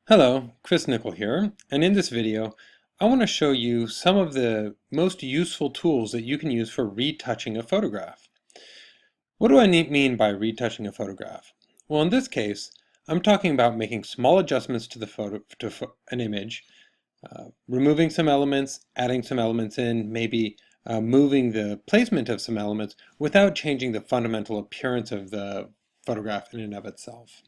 Hello, Chris Nickel here, and in this video I want to show you some of the most useful tools that you can use for retouching a photograph. What do I mean by retouching a photograph? Well, in this case, I'm talking about making small adjustments to an image, removing some elements, adding some elements in, maybe moving the placement of some elements without changing the fundamental appearance of the photograph in and of itself.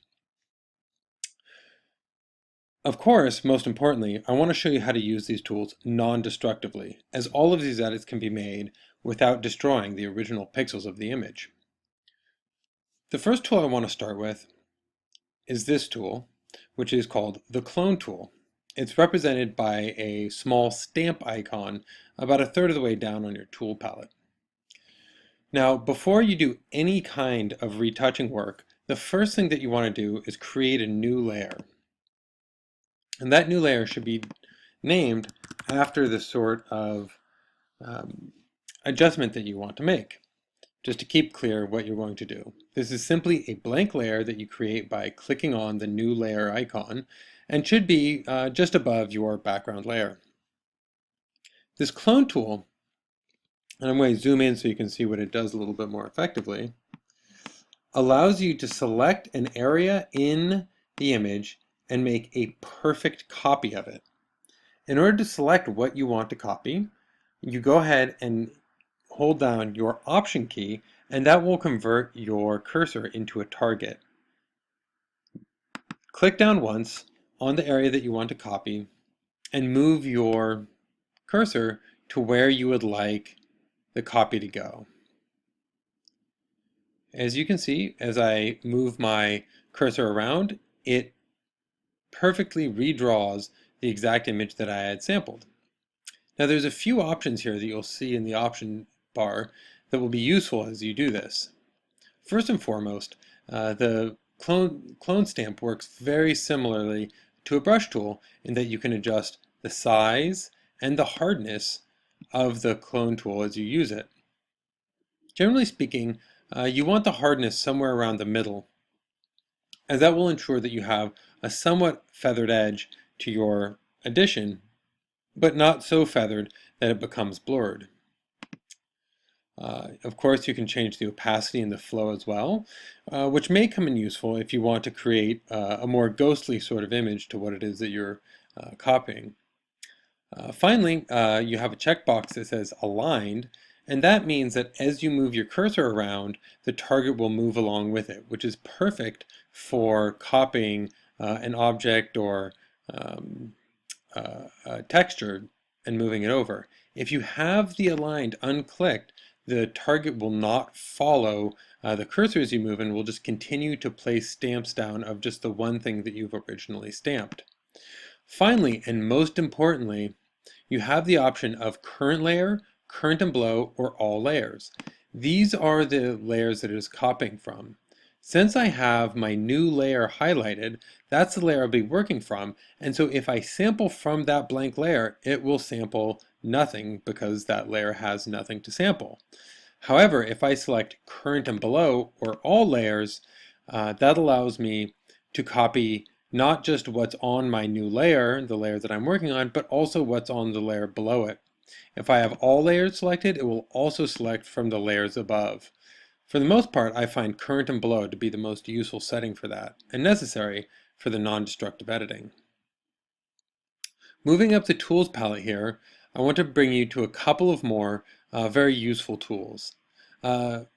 Of course, most importantly, I want to show you how to use these tools non-destructively, as all of these edits can be made without destroying the original pixels of the image. The first tool I want to start with is this tool, which is called the Clone tool. It's represented by a small stamp icon about a third of the way down on your tool palette. Now, before you do any kind of retouching work, the first thing that you want to do is create a new layer. And that new layer should be named after the sort of adjustment that you want to make, just to keep clear what you're going to do. This is simply a blank layer that you create by clicking on the new layer icon and should be just above your background layer. This clone tool, and I'm going to zoom in so you can see what it does a little bit more effectively, allows you to select an area in the image and make a perfect copy of it. In order to select what you want to copy, you go ahead and hold down your Option key, and that will convert your cursor into a target. Click down once on the area that you want to copy and move your cursor to where you would like the copy to go. As you can see, as I move my cursor around, it perfectly redraws the exact image that I had sampled. Now there's a few options here that you'll see in the option bar that will be useful as you do this. First and foremost, the clone stamp works very similarly to a brush tool in that you can adjust the size and the hardness of the clone tool as you use it. Generally speaking, you want the hardness somewhere around the middle, as that will ensure that you have a somewhat feathered edge to your addition, but not so feathered that it becomes blurred. Of course, you can change the opacity and the flow as well, which may come in useful if you want to create a more ghostly sort of image to what it is that you're copying. Finally, you have a checkbox that says aligned, and that means that as you move your cursor around, the target will move along with it, which is perfect for copying an object or a texture and moving it over. If you have the aligned unclicked, the target will not follow the cursor as you move and will just continue to place stamps down of just the one thing that you've originally stamped. Finally, and most importantly, you have the option of current layer, current and below, or all layers. These are the layers that it is copying from. Since I have my new layer highlighted, that's the layer I'll be working from, and so if I sample from that blank layer, it will sample nothing because that layer has nothing to sample. However, if I select current and below, or all layers, that allows me to copy not just what's on my new layer, the layer that I'm working on, but also what's on the layer below it. If I have all layers selected, it will also select from the layers above. For the most part, I find current and below to be the most useful setting for that, and necessary for the non-destructive editing. Moving up the tools palette here, I want to bring you to a couple of more very useful tools. I'm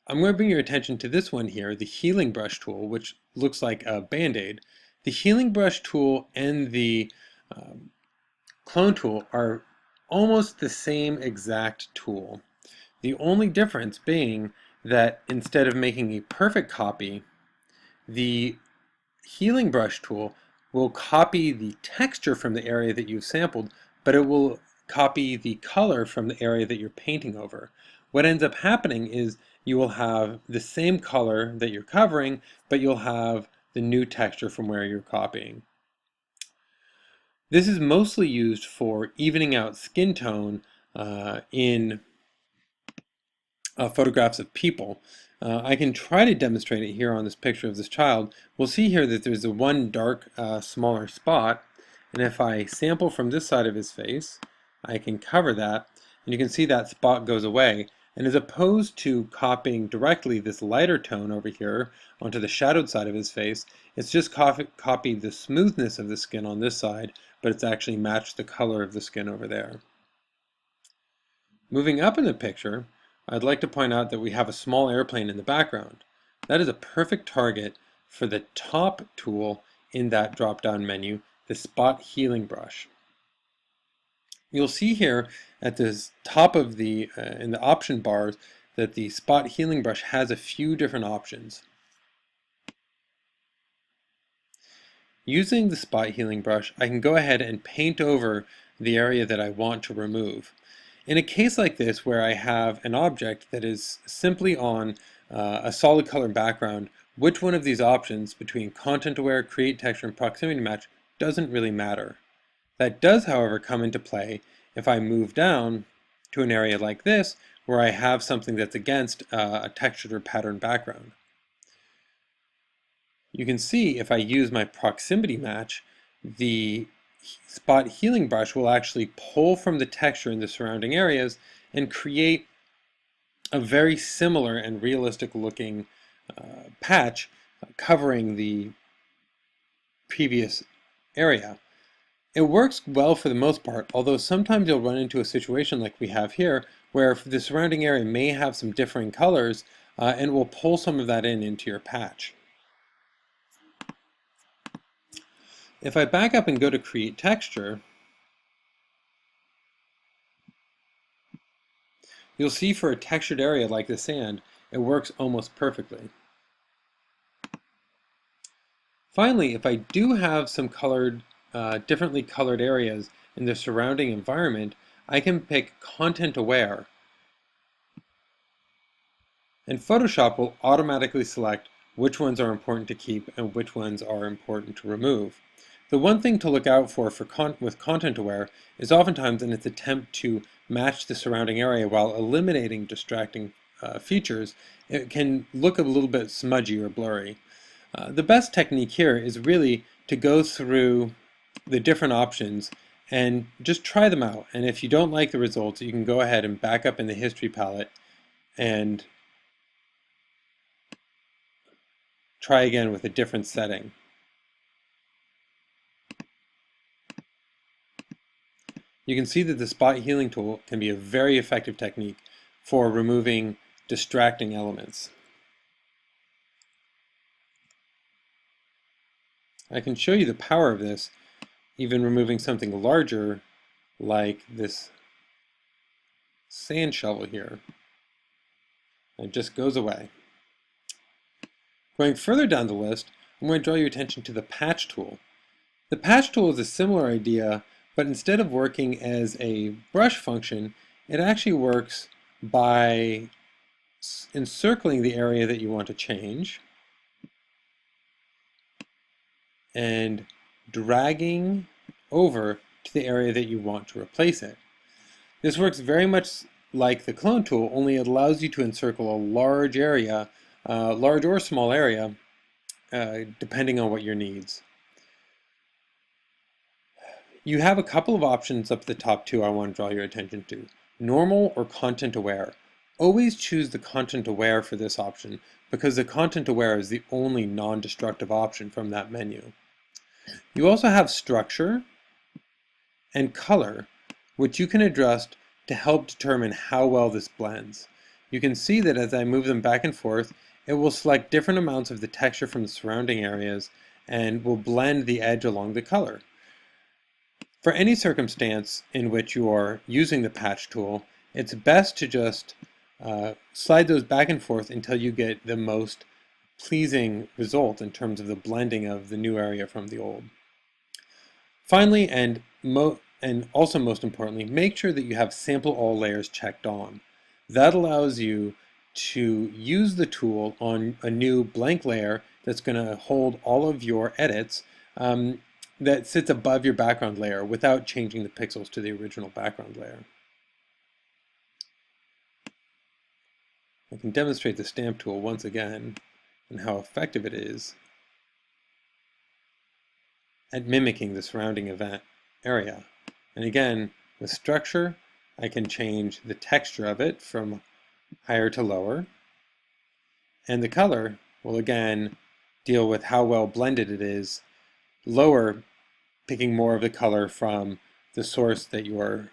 going to bring your attention to this one here, the healing brush tool, which looks like a band-aid. The healing brush tool and the clone tool are almost the same exact tool. The only difference being that instead of making a perfect copy, the healing brush tool will copy the texture from the area that you've sampled, but it will copy the color from the area that you're painting over. What ends up happening is you will have the same color that you're covering, but you'll have the new texture from where you're copying. This is mostly used for evening out skin tone in photographs of people. I can try to demonstrate it here on this picture of this child. We'll see here that there's a one dark, smaller spot, and if I sample from this side of his face, I can cover that, and you can see that spot goes away. And as opposed to copying directly this lighter tone over here onto the shadowed side of his face, it's just copied the smoothness of the skin on this side, but it's actually matched the color of the skin over there. Moving up in the picture, I'd like to point out that we have a small airplane in the background. That is a perfect target for the top tool in that drop-down menu, the Spot Healing Brush. You'll see here at the top of in the option bars that the Spot Healing Brush has a few different options. Using the Spot Healing Brush, I can go ahead and paint over the area that I want to remove. In a case like this where I have an object that is simply on a solid color background, which one of these options between Content Aware, Create Texture, and Proximity Match doesn't really matter. That does, however, come into play if I move down to an area like this where I have something that's against a textured or patterned background. You can see if I use my proximity match, the Spot Healing Brush will actually pull from the texture in the surrounding areas and create a very similar and realistic looking patch covering the previous area. It works well for the most part, although sometimes you'll run into a situation like we have here where the surrounding area may have some differing colors and will pull some of that into your patch. If I back up and go to Create Texture, you'll see for a textured area like the sand, it works almost perfectly. Finally, if I do have some differently colored areas in the surrounding environment, I can pick Content Aware. And Photoshop will automatically select which ones are important to keep and which ones are important to remove. The one thing to look out for with Content Aware is oftentimes in its attempt to match the surrounding area while eliminating distracting features, it can look a little bit smudgy or blurry. The best technique here is really to go through the different options and just try them out. And if you don't like the results, you can go ahead and back up in the history palette and try again with a different setting. You can see that the Spot Healing tool can be a very effective technique for removing distracting elements. I can show you the power of this, even removing something larger like this sand shovel here. It just goes away. Going further down the list, I'm going to draw your attention to the Patch tool. The Patch tool is a similar idea, but instead of working as a brush function, it actually works by encircling the area that you want to change and dragging over to the area that you want to replace it. This works very much like the Clone tool, only it allows you to encircle a large area, large or small area, depending on what your needs. You have a couple of options up at the top too I want to draw your attention to. Normal or Content Aware. Always choose the Content Aware for this option because the Content Aware is the only non-destructive option from that menu. You also have Structure and Color, which you can adjust to help determine how well this blends. You can see that as I move them back and forth, it will select different amounts of the texture from the surrounding areas and will blend the edge along the color. For any circumstance in which you are using the Patch tool, it's best to just slide those back and forth until you get the most pleasing result in terms of the blending of the new area from the old. Finally, and also most importantly, make sure that you have Sample All Layers checked on. That allows you to use the tool on a new blank layer that's going to hold all of your edits that sits above your background layer without changing the pixels to the original background layer. I can demonstrate the stamp tool once again and how effective it is at mimicking the surrounding event area. And again, with structure, I can change the texture of it from higher to lower. And the color will again deal with how well blended it is. Lower, picking more of the color from the source that you are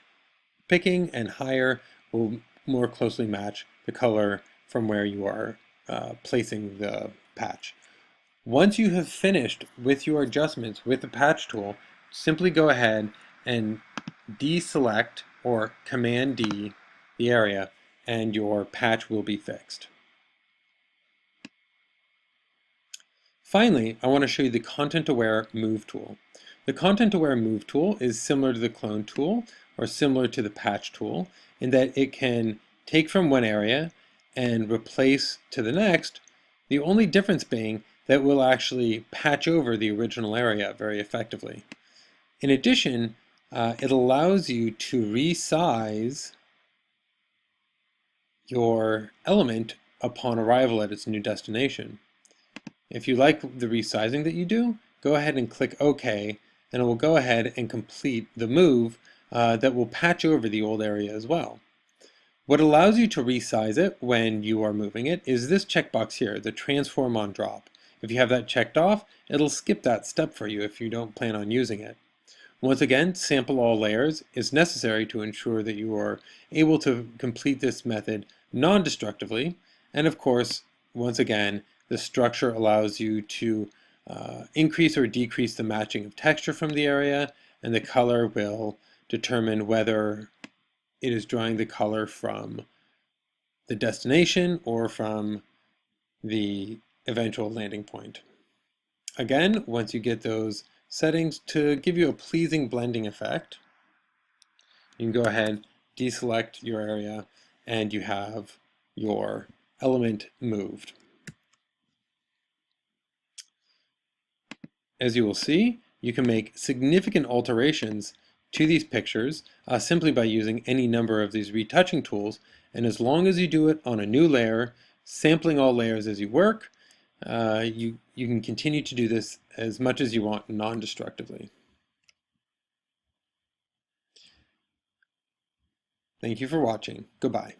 picking, and higher will more closely match the color from where you are placing the patch. Once you have finished with your adjustments with the patch tool, simply go ahead and deselect or Command D the area, and your patch will be fixed. Finally, I want to show you the Content-Aware Move tool. The Content-Aware Move tool is similar to the Clone tool or similar to the Patch tool in that it can take from one area and replace to the next, the only difference being that will actually patch over the original area very effectively. In addition, it allows you to resize your element upon arrival at its new destination. If you like the resizing that you do, go ahead and click OK, and it will go ahead and complete the move that will patch over the old area as well. What allows you to resize it when you are moving it is this checkbox here, the Transform on Drop. If you have that checked off, it'll skip that step for you if you don't plan on using it. Once again, sample all layers is necessary to ensure that you are able to complete this method non-destructively. And of course, once again, the structure allows you to increase or decrease the matching of texture from the area, and the color will determine whether it is drawing the color from the destination or from the eventual landing point. Again, once you get those settings to give you a pleasing blending effect, you can go ahead, deselect your area, and you have your element moved. As you will see, you can make significant alterations to these pictures simply by using any number of these retouching tools, and as long as you do it on a new layer, sampling all layers as you work, you can continue to do this as much as you want non-destructively. Thank you for watching. Goodbye.